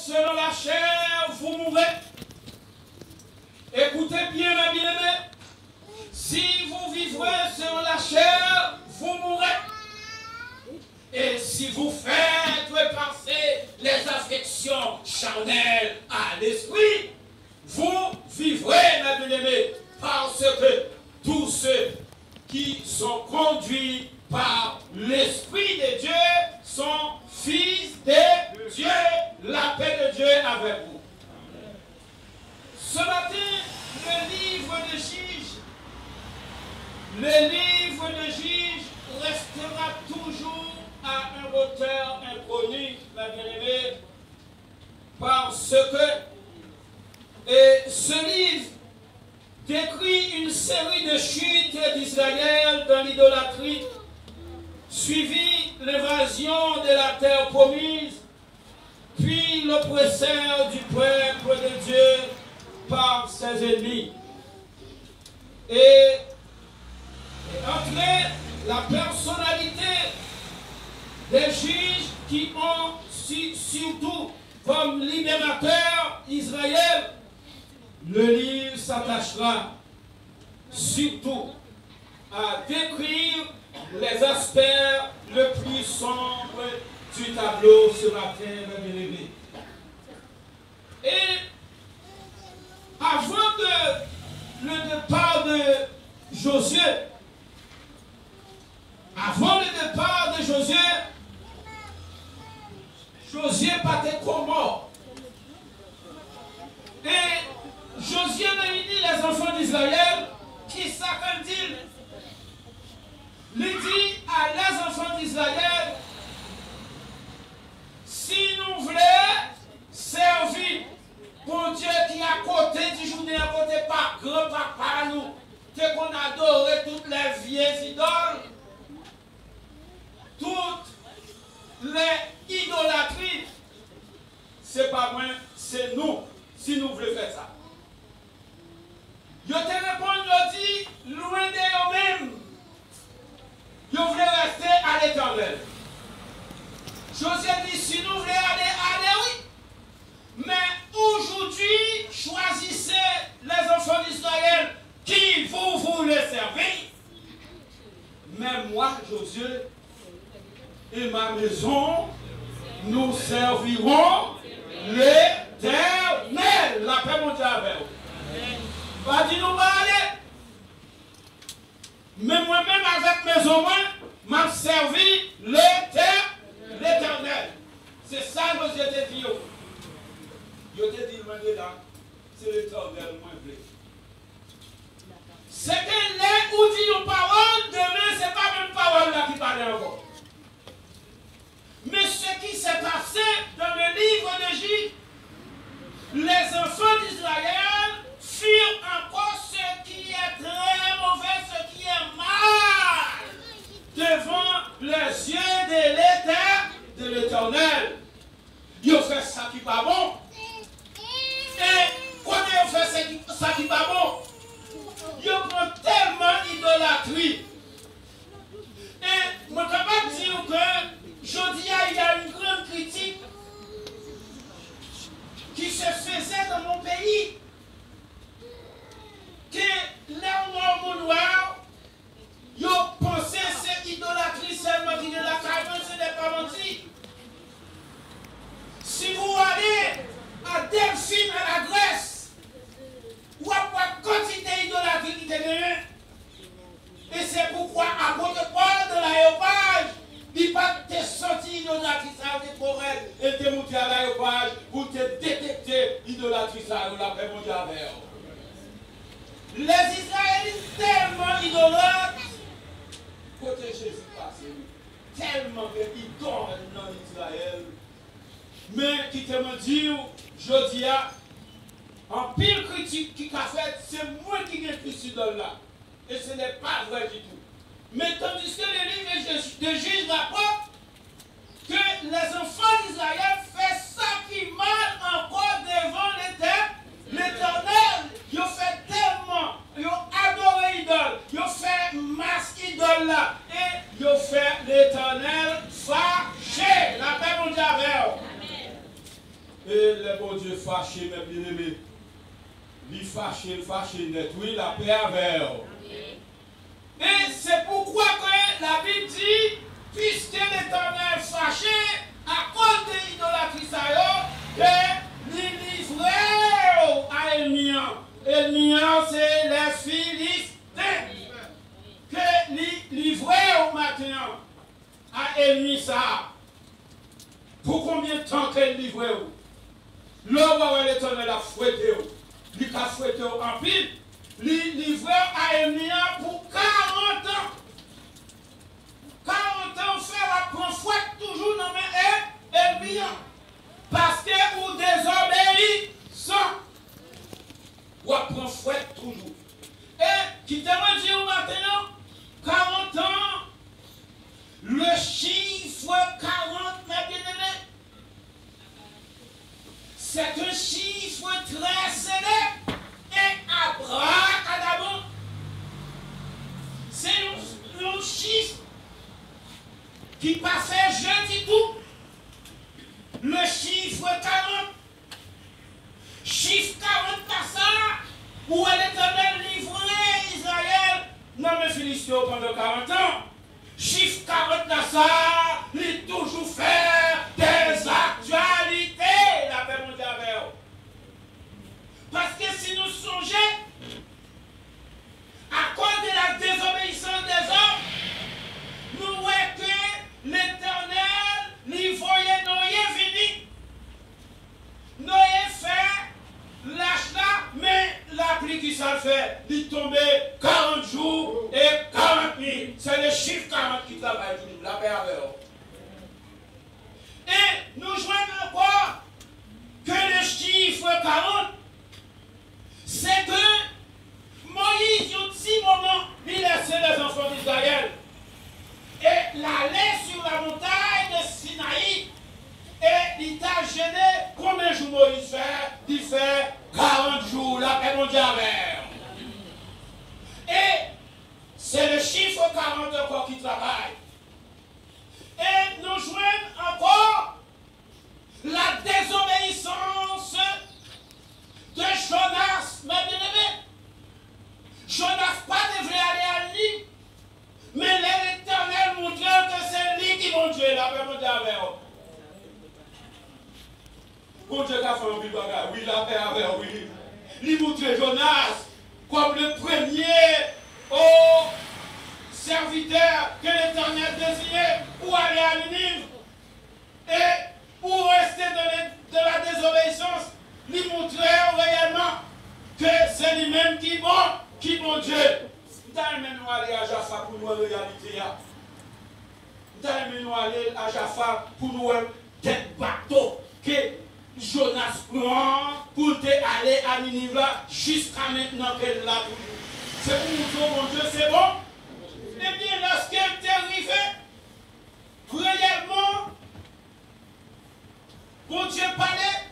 selon la chair, vous mourrez. Écoutez bien, mes bien-aimés. Si vous vivrez selon la chair, vous mourrez. Et si vous faites passer les affections charnelles à l'esprit, vous vivrez, mes bien-aimés, parce que tous ceux qui sont conduits par l'Esprit de Dieu sont fils de Dieu. La paix de Dieu avec vous. Ce matin, le livre de Juge restera toujours à un auteur inconnu, ma bien-aimée, parce que ce livre décrit une série de chutes d'Israël dans l'idolâtrie, suivi l'évasion de la terre promise, puis l'oppresseur du peuple de Dieu par ses ennemis. Et entre la personnalité des juges qui ont surtout comme libérateur Israël, le livre s'attachera surtout à décrire les aspects le plus sombres du tableau ce matin, mes bien-aimés. Et avant le départ de Josué, Josué partait comme mort. Et Josué a dit les enfants d'Israël, qui s'accordent-ils? Il dit à les enfants d'Israël, si nous voulons servir pour Dieu qui est à côté du journée, à côté par grand papa nous, que qu'on adorait toutes les vieilles idoles, toutes les idolâtries, c'est pas moi, c'est nous, si nous voulons faire ça. Je te réponds, je dis, loin de eux-mêmes, je voulais rester à l'Éternel. Josué dit, si nous voulons aller, oui. Mais aujourd'hui, choisissez les enfants d'Israël qui vous voulez servir. Mais moi, Josué, et ma maison, nous servirons l'Éternel. La paix monte avec vous. Pas dit nous aller. Mais moi-même, avec mes hommes, m'a servi l'Éternel. C'est ça que je te dis. Je te dis, c'est l'Éternel, moi, je c'est que les où dit nos paroles, demain, ce n'est pas même parole là qui parle encore. Mais ce qui s'est passé dans le livre de Juge, les enfants d'Israël firent encore ce qui est très mauvais, ce qui est mal devant les yeux de l'Éternel. Ils ont fait ça qui n'est pas bon. Et quand ils ont fait ça qui n'est pas bon, ils ont tellement idolâtrie. Et je suis capable de dire que jeudi, il y a une grande critique qui se faisait dans mon pays. Que les noirs, ils ont pensé que c'est idolâtrie seulement qui est la carrière, ce n'est pas menti. Si vous allez à Delphine, à la Grèce, ou à quantité d'idolâtrie qui est gagnée. Et c'est pourquoi, à côté de Paul, de l'aéropage, il va te sortir idolâtrie, ça va trop raide, et te monter à l'aéropage pour te détecter idolâtrie, ça va la monter à vers. Les Israéliens tellement idolâtres, côté Jésus passé, tellement idolâtres dans Israël, mais qui te me dit, je dis, en pile critique qui a fait, c'est moi qui ai écrit ce idole-là. Et ce n'est pas vrai du tout. Mais tandis que le livre de Juge rapporte que les enfants d'Israël font ça qui mal encore devant l'Éternel. Ils ont fait tellement, ils ont adoré l'idole, ils ont fait masse idole là, et ils ont fait l'Éternel fâché. La paix mondiale avec eux. Et le bon Dieu fâché, mes bien-aimés. Il fâché net. Oui, la paix avec. Et c'est pourquoi que la Bible dit, puisque l'Éternel fâché à cause de l'idolâtrie, que il livrait à Elmian. Elmian, c'est les Philistins. Que il livrait au matin à Elmisa. Pour combien de temps qu'elle livrait? L'homme où l'Éternel a fouetté, il a fouetté en pile, il livrait à Elmia pour 40 ans. 40 ans, frère, prend fouette toujours dans mes Elmia. Parce que vous désobéissez sans. Ou prend fouette toujours. Et qui te me dit maintenant, 40 ans, le chiffre 40, mes bien-aimés, c'est un chiffre très célèbre et abracadabra. C'est un chiffre qui passait jeudi tout. Le chiffre 40. Chiffre 40 passa où l'Éternel livrait Israël dans les Philistins pendant 40 ans. Chiffre 40 passa, il toujours fait des actualités. La paix mondiale. Parce que si nous songeons, à cause de la désobéissance des hommes, nous voyons que l'Éternel, il voyait Noé venir. Noé fait lâche là, mais la pluie qui s'en fait, il tombait 40 jours et 40 nuits. C'est le chiffre 40 qui travaille, la paix avec eux. Et nous joignons encore que le chiffre 40, c'est que Moïse, un petit moment, il laissait les enfants d'Israël. Et l'allait sur la montagne de Sinaï. Et il t'a gêné. Combien de jours Moïse fait? Il fait 40 jours, la paix mondiale. Et c'est le chiffre 40 encore qui travaille. Et nous joignons encore la désobéissance de Jonas, mes bien-aimés. Jonas pas devrait aller à lui, mais l'Éternel montre que c'est lui qui va Dieu, la paix mondiale avec eux. Bon Dieu qui a fait un petit bagage, oui, la paix avec eux, oui. Il montre Jonas comme le premier au serviteur que l'Éternel désignait pour aller à Ninive. Et pour rester dans la désobéissance, lui montrer réellement que c'est lui-même qui est bon Dieu. Nous allons aller à Jaffa pour nous réalité. Nous allons aller à Jaffa pour nous tête bateau que Jonas prend pour aller à Ninive jusqu'à maintenant qu'elle l'a toujours. C'est pour nous dire, mon Dieu, c'est bon. Eh bien, lorsqu'elle t'est arrivée, réellement, bon Dieu parlait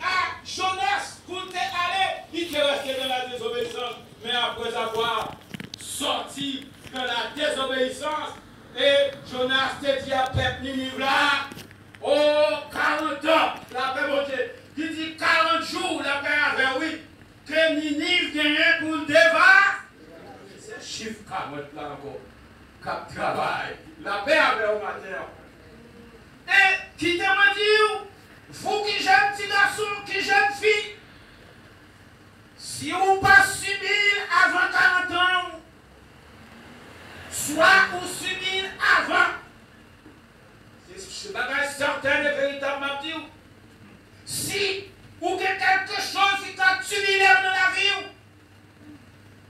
à Jonas pour aller, il était resté dans la désobéissance. Mais après avoir sorti de la désobéissance, et Jonas te dit à peuple Ninive là, oh, 40 ans, la paix, mon Dieu, il dit 40 jours, la paix avait, oui, que Ninive gagnait pour le débat. C'est chiffre 40 là encore, cap travail, la paix avait au matin. Et qui te m'a dit, vous qui jeune petit garçon, qui jeune fille, si vous pas subir avant 40 ans, soit vous subir avant, c'est bagage certain et véritablement dit, si vous avez quelque chose qui t'a similaire dans la vie,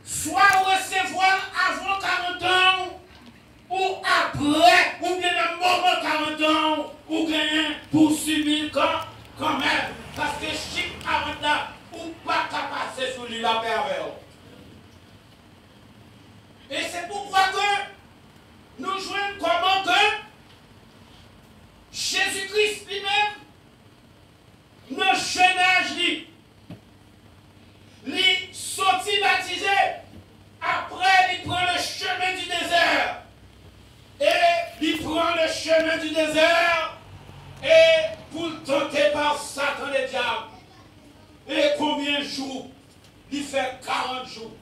soit vous recevoir avant 40 ans, ou après, ou bien le moment 40 ans, ou bien pour subir quand même. Parce que chic 40 ans, ou pas qu'à passer sur lui la paix avec eux. Et c'est pourquoi que nous jouons comment que Jésus-Christ lui-même, dans le jeune âge, il sortit baptisé, après il prend le chemin du désert. Et il prend le chemin du désert et pour tenter jours, il fait 40 jours.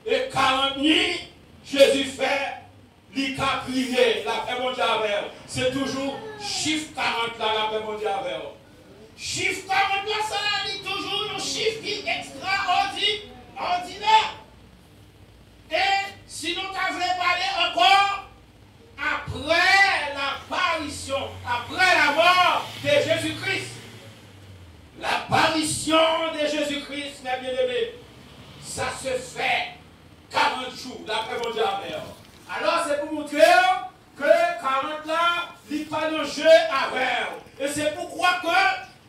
Et 40 nuits, Jésus fait, il a prié, la paix mondiale. C'est toujours chiffre 40 là, la paix mondiale. Chiffre 40 là, ça c'est toujours un chiffre qui est extraordinaire. Et sinon, tu voulais parler encore après l'apparition, après la mort de Jésus-Christ. L'apparition de Jésus-Christ, mes bien-aimés, ça se fait 40 jours, d'après mon Dieu. Alors, c'est pour montrer que 40 là, il n'y a pas de jeu à faire. Et c'est pourquoi que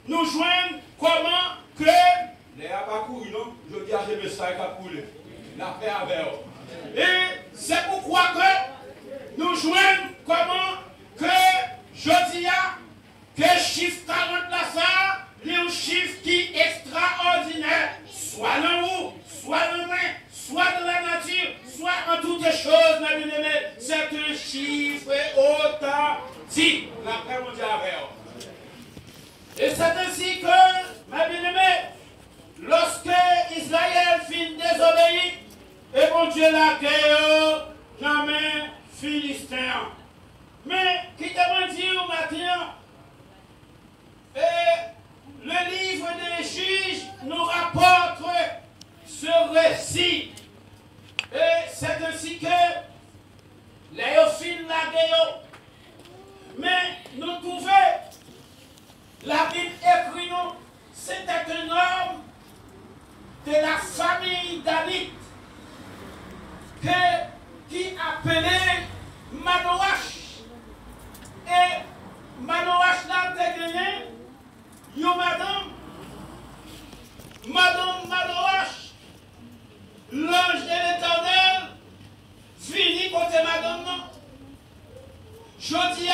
nous joignons comment que. Les a pas couru, non? Je dis à Jésus, ça a couru. La paix avec. Et c'est pourquoi que nous joignons comment que je dis que chiffre 40 là, ça, c'est un chiffre qui est extraordinaire. Soit dans l'eau, soit dans main, soit dans la nature, soit en toutes choses, mes bien-aimés. C'est un chiffre authentique. La paix mondiale. Et c'est ainsi que, mes bien-aimés, lorsque Israël fit désobéir, et mon Dieu l'a guerre dans les Philistins. Mais, qui t'a dit au matin, et le livre des juges nous rapporte ce récit. Et c'est ainsi que Léophile l'a guerre. Mais nous trouvons, la Bible écrit nous, c'était un homme de la famille David qui appelait Manoach. Et Manoach l'a gagné, yo madame Manoach, l'ange de l'Éternel, fini côté madame non. Je dis,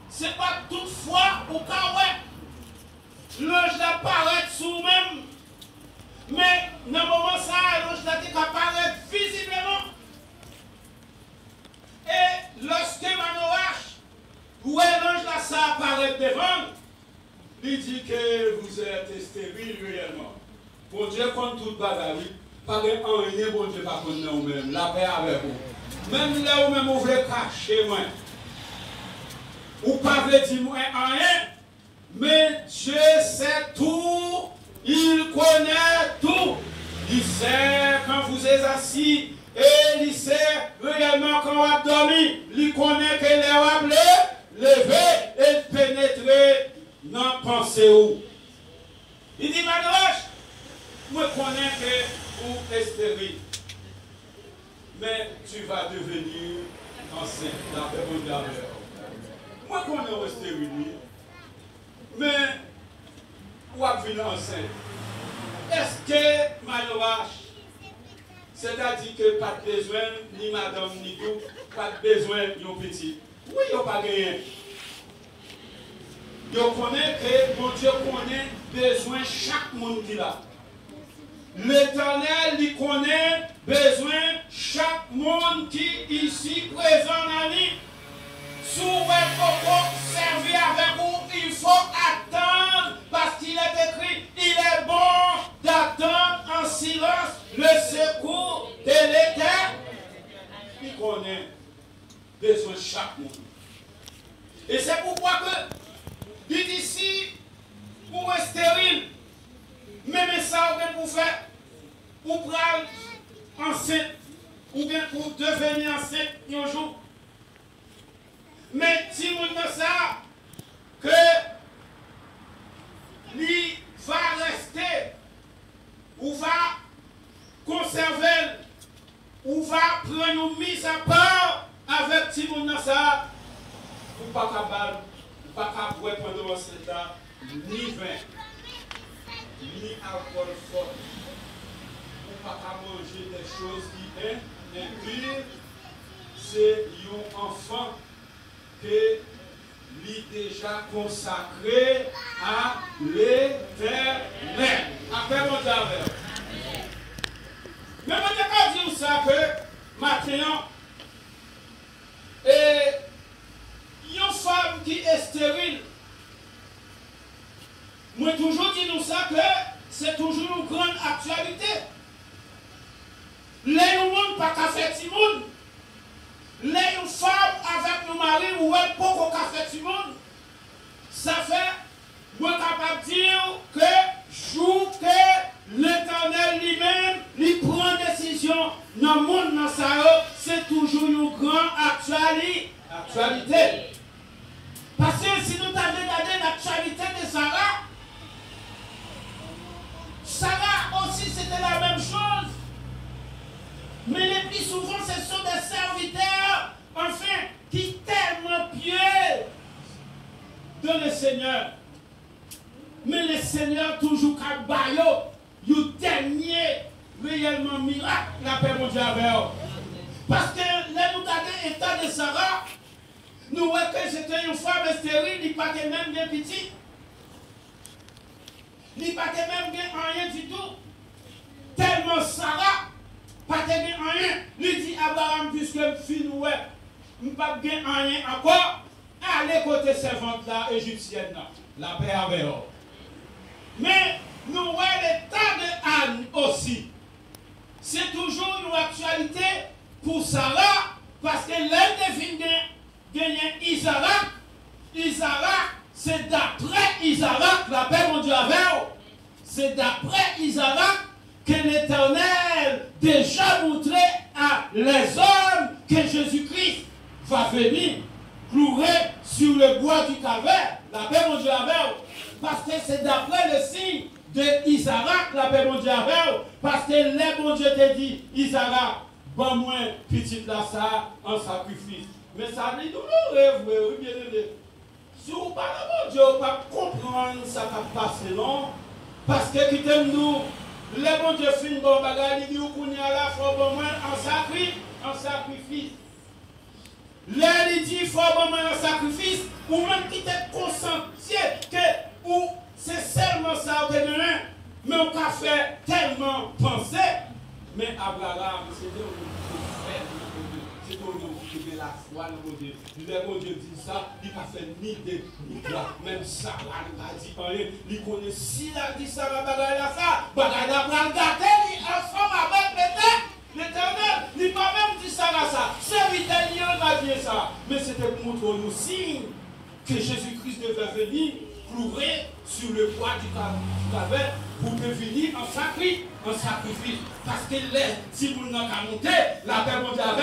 c'est pas toutefois au cas où l'ange apparaît sous même. Mais dans le moment ça, l'ange apparaît visiblement. Et lorsque Manoach, où l'ange là ça apparaît devant, il dit que vous êtes stérile réellement. Bon Dieu compte toute bagarre, pas de rien, bon Dieu pas contre nous-mêmes, la paix avec vous. Même là où même vous voulez cacher moi, ou pas voulez dire moi rien, mais Dieu sait tout, il connaît tout. Il sait quand vous êtes assis, et il sait réellement quand vous avez dormi, il connaît que les appelés, lever et pénétrer dans la pensée. Il dit, Manoach, moi je connais que vous êtes stérile, mais tu vas devenir enceinte. La paix mondiale. Moi je connais que vous êtes stérile, mais vous êtes venir enceinte. Est-ce que Manoach, c'est-à-dire que pas de besoin, ni madame, ni tout, pas de besoin de petit. Oui, il n'y a pas rien. Je connais que mon Dieu connaît besoin de chaque monde qui l'a. L'Éternel il connaît besoin de chaque monde qui est ici présent dans lui. Si vous voulez servir avec vous, il faut attendre parce qu'il est écrit, il est bon d'attendre en silence le secours de l'Éternel. Il connaît besoin de chaque monde. Et c'est pourquoi que il dit si vous êtes stérile, même ça vous faire, pour prendre enceinte, ou bien pour devenir enceinte un jour. Mais si vous ne savez que lui va rester, ou va conserver, ou va prendre une mise à part avec Timon Nassa, ou pas capable. Pas qu'à boire pendant ce temps, ni vin, ni alcool fort. Ou pas qu'à manger des choses qui sont impures. C'est un enfant que lui déjà consacré à l'Éternel. Après mon Dieu. Mais je ne dire ça que maintenant, et une femme qui est stérile, moi toujours dis nous ça que c'est toujours une grande actualité. Les gens pas qu'à faire Timoun. Les femmes avec nos maris ou elles pas qu'à faire Timoun. Ça fait, moi capable de dire que jour que l'Éternel lui-même, lui prend décision dans le monde, dans ça, c'est toujours une grande actualité. Parce que si nous avons regardé l'actualité de Sarah, Sarah aussi c'était la même chose. Mais les plus souvent, ce sont des serviteurs, enfin, qui tellement pieux de le Seigneur. Mais le Seigneur toujours qu'à baillot, le dernier réellement miracle, la paix mondiale avec eux. Parce que là, nous regardons l'état de Sarah, nous voyons que c'était une femme stérile, il n'y pas même bien petit. Il n'y pas même bien rien du tout. Tellement Sarah, pas bien rien. Il dit à Abraham, puisque je suis nous, je n'ai pas bien rien encore. Allez côté servante là, égyptienne là. La paix avec eux. Mais nous voyons l'état de Anne aussi. C'est toujours une actualité pour Sarah, parce que l'elle devine gagner Isaac. Isaac, c'est d'après Isaac, la paix mon Dieu avec eux. C'est d'après Isaac que l'Éternel déjà montré à les hommes que Jésus-Christ va venir clouer sur le bois du calvaire. La paix mon Dieu avec eux. Parce que c'est d'après le signe de Isaac, la paix mon Dieu avec eux. Parce que les bon Dieu te dit, Isaac, bon moi, petit là ça, en sacrifice. Mais ça dit douloureux, oui, bien aimé. Si vous parlez mon Dieu, vous ne pouvez pas comprendre ça qui a passé, non? Parce que quittez-nous, les bon Dieu fin bon bagage, il dit qu'on y a là, il faut bon moins en sacrifice. Là, il dit, il faut bon moins en sacrifice, ou même qui t'es conscientieux que ou c'est seulement ça que nous avons, mais on a fait tellement penser. Mais Abraham, c'est c'est pour nous qui fait la foi, mon Dieu. Le bon Dieu dit ça, il n'a pas fait ni de ni droit. Même Sarah n'a dit rien. Il connaît si il a dit ça, bagaille là ça. Bagaille là, pour le gâter, il ensemble avec l'Éternel. Il n'a pas même dit ça là ça. Serviteur, il n'a pas dit ça. Mais c'était pour montrer nous signe que Jésus-Christ devait venir clouer sur le bois du calvaire pour devenir un sacrifice. Parce que si vous n'avez pas monté, la paix mondiale,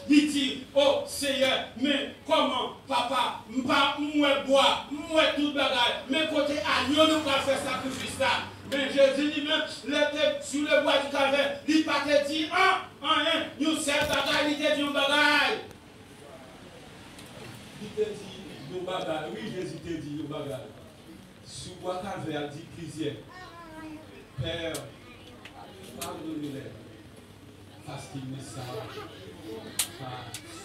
il dit, oh Seigneur, mais comment, papa, moi bois, moi tout bagage, mais côté agneau, nous allons faire sacrifice là. Mais Jésus lui-même, sur le bois du calvaire, il n'a pas dit, rien, nous sommes bagage, il te dit un bagage. Il te dit, un bagage, oui, Jésus te dit un bagage. Sur le bois calvaire, dit plusieurs. Père, pardonnez-les, parce qu'ils ne savent pas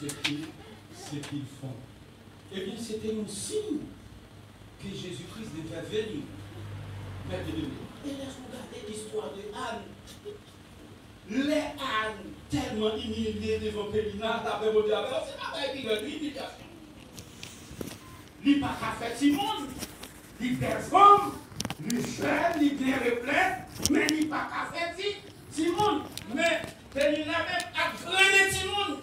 ce qu'ils font. Eh bien, c'était un signe que Jésus-Christ devait venir. Maintenant, et laisse-nous regarder l'histoire de Anne. Les Anne, tellement humiliées devant Pélina, d'après mon diable, c'est pas une humiliation. Il n'a pas fait Simone. Il performe, il jeune, il bien reflète, mais il n'a pas fait Simone. Mais il a même agréé Simone.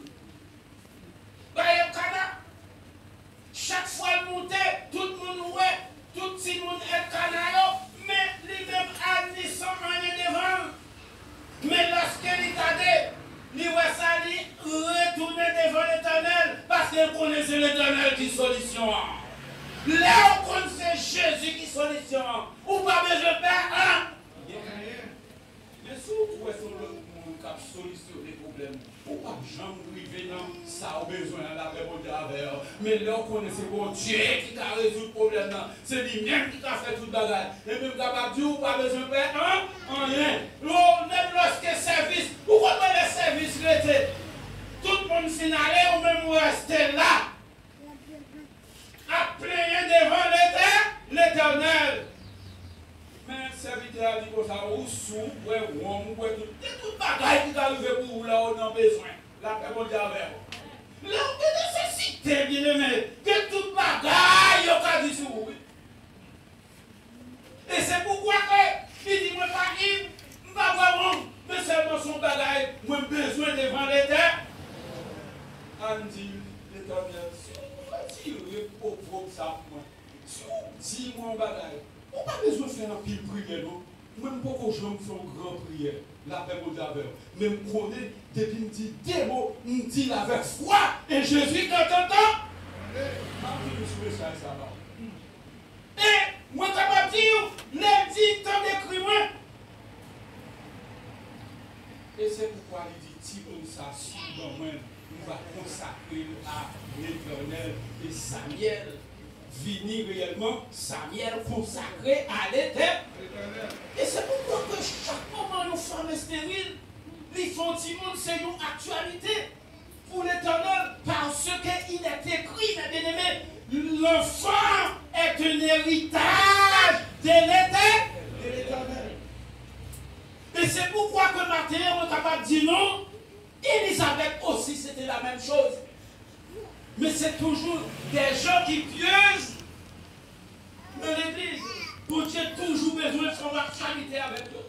Chaque fois qu'il montait, tout le monde ouait, tout Simone est canaillot, mais lui-même a dit sans rien devant. Mais lorsqu'il regardait, il voit ça, il retournait devant l'Éternel, parce qu'il connaissait l'Éternel qui solution. Là, on connaît Jésus qui solution. Ou pas besoin de faire mais si vous pouvez solutionner les problèmes, ou pas jamais arriver dans ça, au besoin de la paix mondiale. Mais là, on connaît bon Dieu qui a résolu le problème. C'est lui-même qui a fait tout le bagage. Et même capable de dire, ou pas besoin de faire rien. Même lorsque service, ou quand les services étaient, tout le monde s'en allait, ou même rester là. À plaigner devant l'Éternel. Mais le serviteur a dit que ça, ou sous, ou tout bagaille qui arrive pour vous là, on a besoin. La paix mondiale avec vous. Là, on a nécessité, bien aimé, que tout bagaille, on a dit sur vous. Et c'est pourquoi il dit, moi, pas son bagage, moi besoin devant l'Éternel. On dit, l'Éternel, si vous tirez au propre ça, si vous dites mon bagage, on n'a pas besoin de faire un pile prière, non? Même pas que je me fais une grande prière, la paix au d'aveur. Même qu'on est, depuis me dit des mots, me dit avec foi, et Jésus quand t'entends, et moi, capable de dire, les dit tant d'écrit moi. Et c'est pourquoi il dit, si on s'assure dans moi, on va consacrer à l'Éternel. Et Samuel, finit réellement, Samuel consacré à l'Éternel. Et c'est pourquoi que chaque moment, nos femmes stériles, les sentiments, c'est une actualité pour l'Éternel, parce qu'il est écrit, mes bien-aimés, l'enfant est un héritage de l'Éternel. Et c'est pourquoi que matin, on est capable de dire non. Élisabeth aussi, c'était la même chose. Mais c'est toujours des gens qui piègent de l'Église. Pour Dieu toujours besoin de son actualité avec eux.